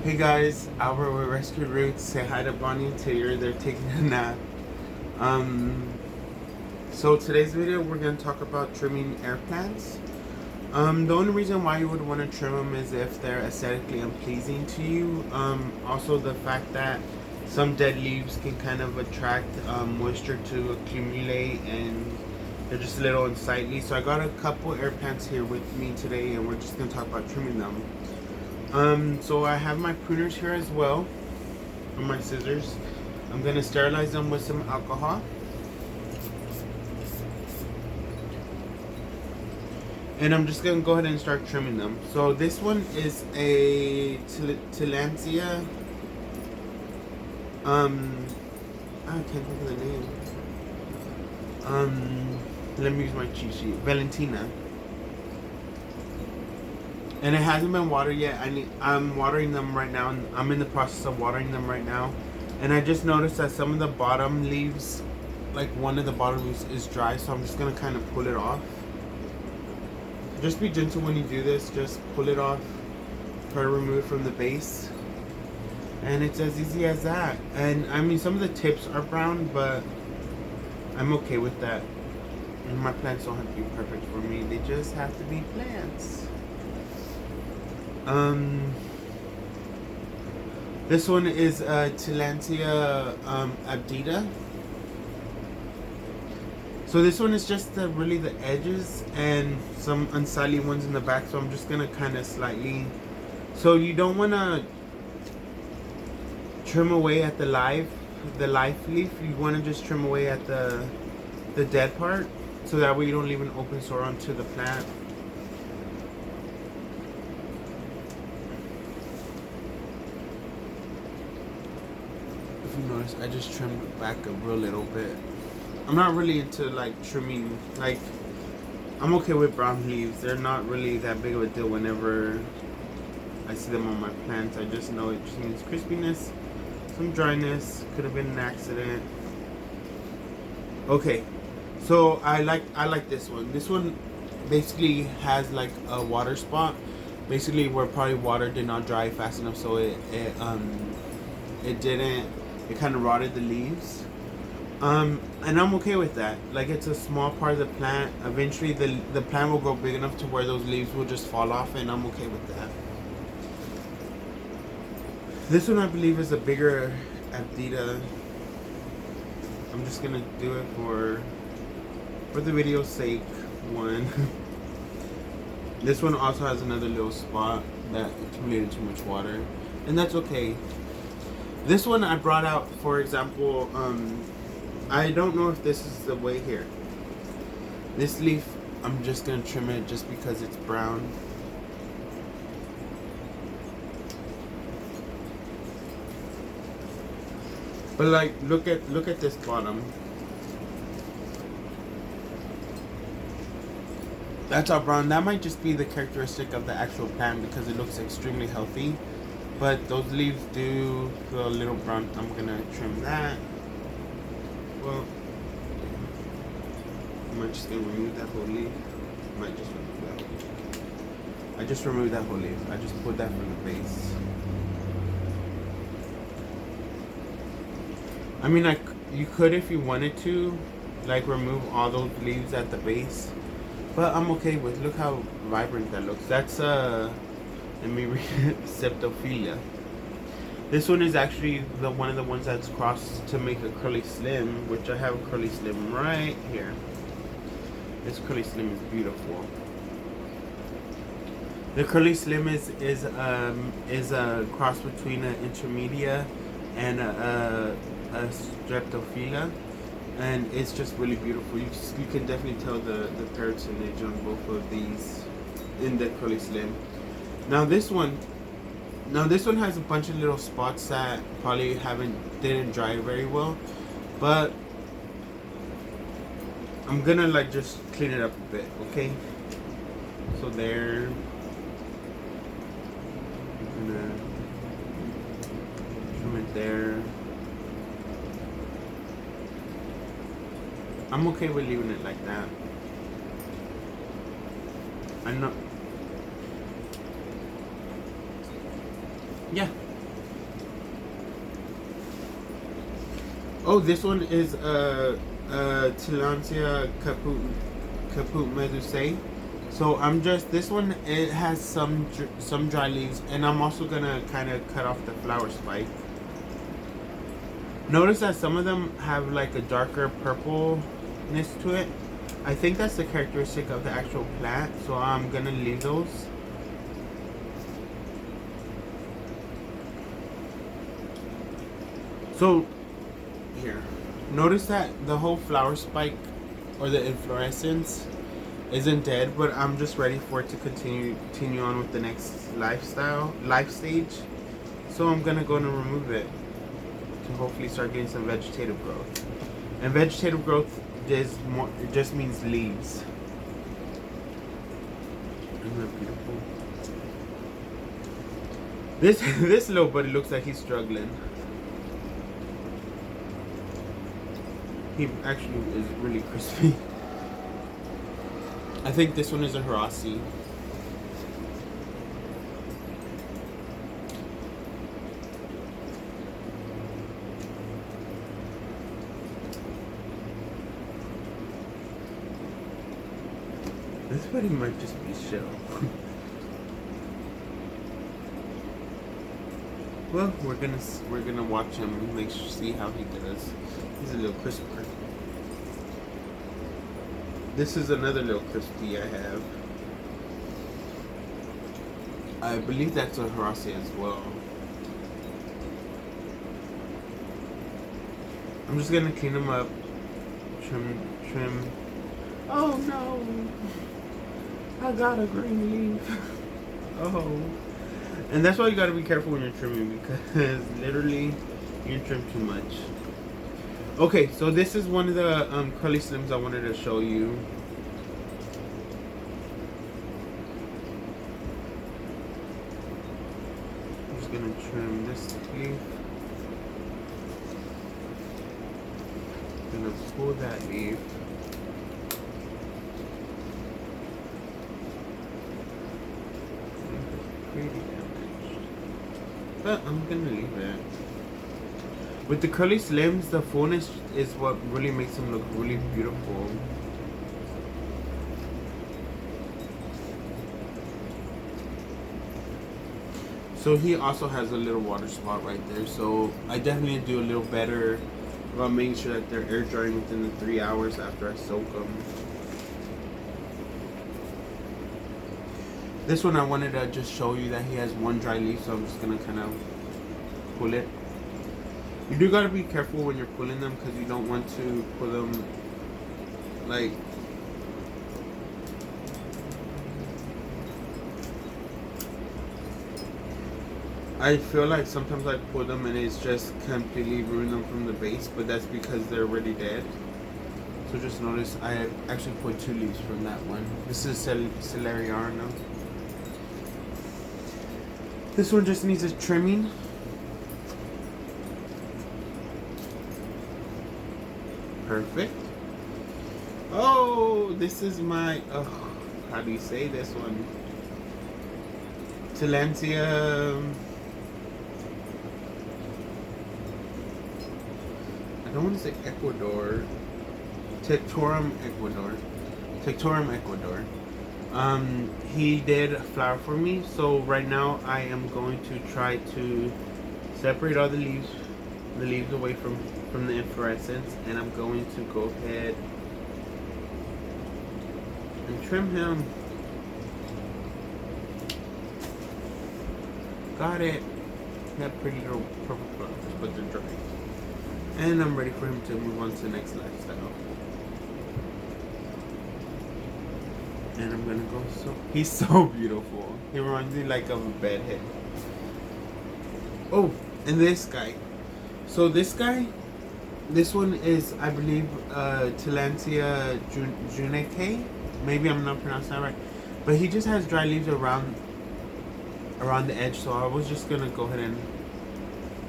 Hey guys, Albert with Rescue Roots. Say hi to Bonnie and Taylor. They're taking a nap. Um, so today's video we're gonna talk about trimming air plants. The only reason why you would want to trim them is if they're aesthetically unpleasing to you. Also the fact that some dead leaves can kind of attract moisture to accumulate and they're just a little unsightly. So I got a couple air plants here with me today and we're just gonna talk about trimming them. So I have my pruners here as well, and my scissors. I'm gonna sterilize them with some alcohol. And I'm just gonna go ahead and start trimming them. So this one is a Tillandsia. I can't think of the name. Let me use my cheat sheet. Valentina. And it hasn't been watered yet. I'm watering them right now. And I'm in the process of watering them right now. And I just noticed that some of the bottom leaves, like one of the bottom leaves is dry. So I'm just going to kind of pull it off. Just be gentle when you do this. Just pull it off. Try to remove it from the base. And it's as easy as that. And I mean, some of the tips are brown, but I'm okay with that. And my plants don't have to be perfect for me. They just have to be plants. This one is Tillandsia abdita. So this one is just really the edges and some unsightly ones in the back. So I'm just gonna kind of slightly. So you don't want to trim away at the live leaf. You want to just trim away at the dead part, so that way you don't leave an open sore onto the plant. If you notice, I just trimmed back a real little bit. I'm not really into like trimming, like I'm okay with brown leaves. They're not really that big of a deal whenever I see them on my plants. I just know it just means crispiness, some dryness, could have been an accident. Okay, so I like this one. This one basically has like a water spot, basically where probably water did not dry fast enough, so it kind of rotted the leaves. And I'm okay with that. Like, it's a small part of the plant. Eventually the plant will grow big enough to where those leaves will just fall off, and I'm okay with that. This one I believe is a bigger abdita. I'm just gonna do it for the video's sake. One. This one also has another little spot that accumulated too much water, and that's okay. This one I brought out, for example, I don't know if this is the way here. This leaf, I'm just gonna trim it just because it's brown. But like, look at this bottom. That's all brown. That might just be the characteristic of the actual plant because it looks extremely healthy. But those leaves do feel a little brown. I'm gonna trim that. Well, I'm just gonna remove that whole leaf. I might just remove that whole leaf. I just removed that whole leaf. I just put that from the base. I mean, like, you could if you wanted to, like, remove all those leaves at the base. But I'm okay with, look how vibrant that looks. That's let me read it, Septophilia. This one is actually one of the ones that's crossed to make a curly slim, which I have a curly slim right here. This curly slim is beautiful. The curly slim is a cross between an intermedia and a Streptophila, and it's just really beautiful. You can definitely tell the paratinage on both of these in the curly slim. Now this one has a bunch of little spots that probably didn't dry very well, but I'm gonna like just clean it up a bit, okay? So there, I'm gonna trim it there. I'm okay with leaving it like that. I know. Yeah, Oh, this one is Tillandsia caput medusae. So I'm just, this one, it has some dry leaves, and I'm also gonna kind of cut off the flower spike. Notice that some of them have like a darker purpleness to it. I think that's the characteristic of the actual plant, so I'm gonna leave those. So here, notice that the whole flower spike or the inflorescence isn't dead, but I'm just ready for it to continue on with the next life stage. So I'm gonna go and remove it to hopefully start getting some vegetative growth. And vegetative growth is more, it just means leaves. Isn't that beautiful? This little buddy looks like he's struggling. He actually is really crispy. I think this one is a Hirasi. This buddy might just be shell. Well, we're gonna watch him and see how he does. He's a little crisper. This is another little crispy I have. I believe that's a Hirasi as well. I'm just gonna clean them up, trim. Oh no! I got a green leaf. Oh. And that's why you gotta be careful when you're trimming, because literally you trim too much. Okay, so this is one of the curly slims I wanted to show you. I'm just gonna trim this leaf. Gonna pull that leaf. Pretty damaged, but I'm gonna leave it. With the curly slims, the fullness is what really makes them look really beautiful. So he also has a little water spot right there. So I definitely do a little better about making sure that they're air drying within the 3 hours after I soak them. This one I wanted to just show you that he has one dry leaf, so I'm just gonna kind of pull it. You do gotta be careful when you're pulling them, because you don't want to pull them like I feel like sometimes I pull them and it's just completely ruined them from the base, but that's because they're already dead. So just notice I actually pulled 2 leaves from that one. This is Celeriana. This one just needs a trimming. Perfect. Oh, this is my, how do you say this one? Tillandsia. I don't want to say Ecuador. Tectorum Ecuador. Tectorum Ecuador. He did a flower for me, so right now I am going to try to separate all the leaves away from the inflorescence, and I'm going to go ahead and trim him. Got it. That pretty little purple flowers, but they're dry. And I'm ready for him to move on to the next lifestyle. And I'm gonna go, he's so beautiful. He reminds me like of a bedhead. Oh, and this guy. So this guy, this one is, I believe, Tillandsia Juneke. Maybe I'm not pronouncing that right. But he just has dry leaves around the edge, so I was just gonna go ahead and,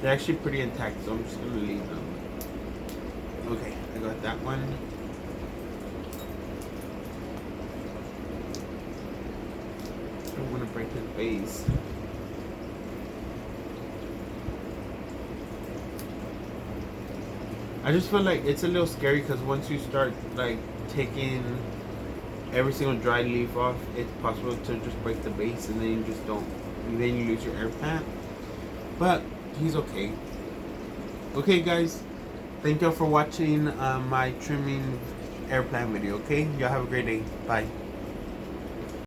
they're actually pretty intact, so I'm just gonna leave them. Okay, I got that one. I don't want to break his vase. I just feel like it's a little scary because once you start like taking every single dry leaf off, it's possible to just break the base, and then you just don't, and then you lose your air plant. But he's okay. Okay, guys, thank y'all for watching my trimming air plant video. Okay, y'all have a great day. Bye.